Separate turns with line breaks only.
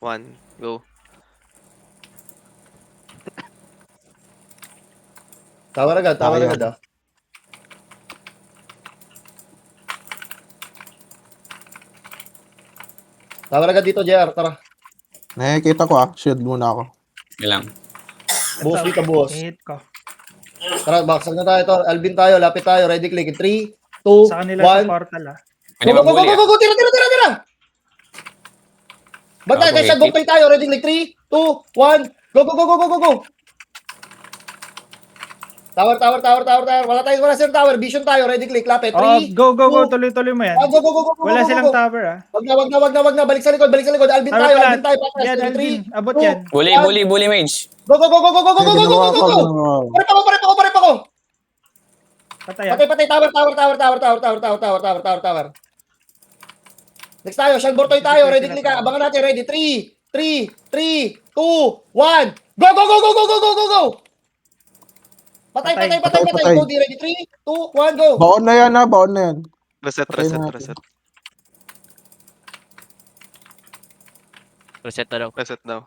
1, go.
Tower agad ah. Tower agad dito, JR, tara.
Nakikita ko shield muna ako.
Ilang.
Buhos dito, buhos.
Hit ko.
Tara, baksag na tayo to. Alvin tayo, lapit tayo, ready click. 3, 2,
Sa kanila sa
1.
portal
Pwede
Go, go, go,
mabuli
go, go, go, tira! Bantay tayo sa
wait.
gokay tayo, ready click. 3, 2, 1. Go. Tower. Wala silang tower. Vision tayo, ready click. Lapit. 3,
Oh, go.
2,
Tuloy mo yan.
Go.
Wala silang tower
Wag na. Balik sa likod. Alvin
Tower
tayo.
pala.
Patras.
Yan,
3,
Alvin. Abot
2,
yan.
Bully mage.
Go.
Ginawa ko.
Pare pa ko.
Patay
Patay. Tower. Next tayo. Shanbortoy tayo. Ready click. Abangan natin. Ready. 3, 2, 1. Go. Patay. Go. Ready. 3, 2, 1. Go.
Baon na yan.
Reset.
Patay na natin.
Reset na daw.